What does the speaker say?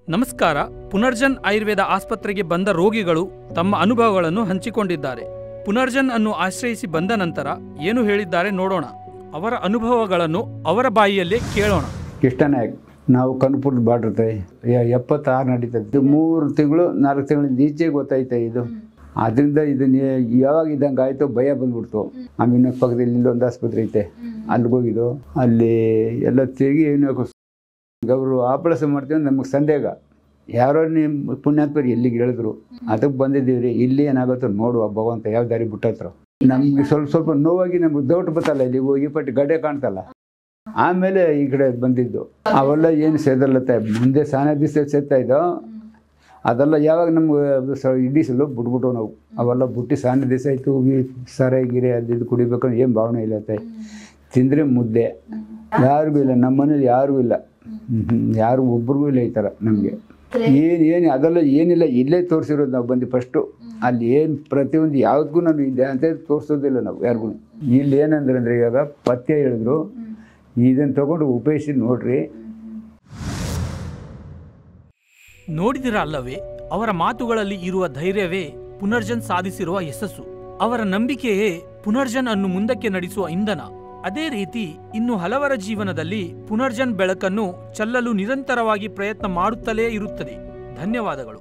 ನಮಸ್ಕಾರ. ಪುನರ್ಜನ್ ಆಯುರ್ವೇದ ಆಸ್ಪತ್ರೆಗೆ ಬಂದ ರೋಗಿಗಳು ತಮ್ಮ ಅನುಭವಗಳನ್ನು ಹಂಚಿಕೊಂಡಿದ್ದಾರೆ. ಪುನರ್ಜನ್ ಅನ್ನು ಆಶ್ರಯಿಸಿ ಬಂದ ನಂತರ ಏನು ಹೇಳಿದ್ದಾರೆ ನೋಡೋಣ. ಅವರ ಅನುಭವಗಳನ್ನು ಅವರ ಬಾಯಿಯಲ್ಲೇ ಕೇಳೋಣ. ಕೃಷ್ಣನಾಯಕ್, ನಾವು ಕನಕಪುರದ ಬಾರ್ಡ್ರತೆ 76 ನಡೀತದೆ. 3 ತಿಂಗಳು 4 ತಿಂಗಳಿಂದ ಈಚೆ ಗೊತ್ತಾಯ್ತು ಇದು. ಅದರಿಂದ ಇದನ್ನ ಯಾವಾಗ ಇದ್ದಂಗೆ ಆಯಿತು, ಭಯ ಬಂದ್ಬಿಡ್ತು. ಆಮೇಲೆ ಪಕ್ಕದಲ್ಲಿ ಇಲ್ಲೊಂದು ಆಸ್ಪತ್ರೆ ಐತೆ, ಅಲ್ಲಿಗೋಗಿದ್ದು. ಅಲ್ಲಿ ಎಲ್ಲ ತಿರುಗಿ ಏನು ಅವರು ಆಪರೇಷನ್ ಮಾಡ್ತೀವಿ ನಮಗೆ ಸಂದೇಹ. ಯಾರೋ ನಿಮ್ಮ ಪುಣ್ಯಾತ್ಮರು ಎಲ್ಲಿಗೆ ಹೇಳಿದ್ರು, ಅದಕ್ಕೆ ಬಂದಿದ್ದೀವಿ ರೀ, ಇಲ್ಲಿ ಏನಾಗುತ್ತೋ ನೋಡುವ ಭಗವಂತ ಯಾವ ದಾರಿ ಬಿಟ್ಟತ್ರ. ನಮಗೆ ಸ್ವಲ್ಪ ನೋವಾಗಿ ನಮ್ಗೆ ದೌಟ್ ಬತ್ತಲ್ಲ, ಇಲ್ಲಿ ಹೋಗಿ ಪಟ್ಟು ಗಡ್ಡೆ ಕಾಣ್ತಲ್ಲ. ಆಮೇಲೆ ಈ ಕಡೆ ಬಂದಿದ್ದು ಅವೆಲ್ಲ ಏನು ಸೇದಲ್ಲತ್ತೆ. ಮುಂದೆ ಸಾನ ದಿವಸ ಸೇರ್ತಾ ಇದ್ದೋ ಅದೆಲ್ಲ ಯಾವಾಗ ನಮ್ಗೆ ಇಡೀ ಸಲ ಬಿಟ್ಬಿಟ್ಟು ನಾವು ಅವೆಲ್ಲ ಬಿಟ್ಟು ಸಾನ ದಿವಸ ಆಯಿತು. ಸರ ಗಿರೆ ಅದು ಕುಡಿಬೇಕಂದ್ರೆ ಏನು ಭಾವನೆ ಇಲ್ಲತ್ತೆ. ತಿಂದರೆ ಮುದ್ದೆ ಯಾರಿಗೂ ಇಲ್ಲ, ನಮ್ಮ ಮನೇಲಿ ಯಾರಿಗೂ ಇಲ್ಲ, ಯಾರು ಒಬ್ರಿಗೂ ಇಲ್ಲ ಈ ಥರ. ನಮಗೆ ಏನು ಅದೆಲ್ಲ ಏನಿಲ್ಲ, ಇಲ್ಲೇ ತೋರಿಸಿರೋದು ನಾವು ಬಂದು ಫಸ್ಟು. ಅಲ್ಲಿ ಏನು ಪ್ರತಿಯೊಂದು ಯಾವುದಕ್ಕೂ ನಾನು ಇದೆ ಅಂತ ತೋರಿಸೋದಿಲ್ಲ ನಾವು ಯಾರಿಗೂ. ಇಲ್ಲಿ ಏನಂದ್ರೆ ಇವಾಗ ಪಥ್ಯ ಹೇಳಿದ್ರು, ಇದನ್ನು ತಗೊಂಡು ಉಪಯೋಗಿಸಿ ನೋಡ್ರಿ. ನೋಡಿದಿರ ಅಲ್ಲವೇ, ಅವರ ಮಾತುಗಳಲ್ಲಿ ಇರುವ ಧೈರ್ಯವೇ ಪುನರ್ಜನ್ ಸಾಧಿಸಿರುವ ಯಶಸ್ಸು. ಅವರ ನಂಬಿಕೆಯೇ ಪುನರ್ಜನ್ ಅನ್ನು ಮುಂದಕ್ಕೆ ನಡೆಸುವ ಇಂಧನ. ಅದೇ ರೀತಿ ಇನ್ನು ಹಲವರ ಜೀವನದಲ್ಲಿ ಪುನರ್ಜನ್ ಬೆಳಕನ್ನು ಚೆಲ್ಲಲು ನಿರಂತರವಾಗಿ ಪ್ರಯತ್ನ ಮಾಡುತ್ತಲೇ ಇರುತ್ತದೆ. ಧನ್ಯವಾದಗಳು.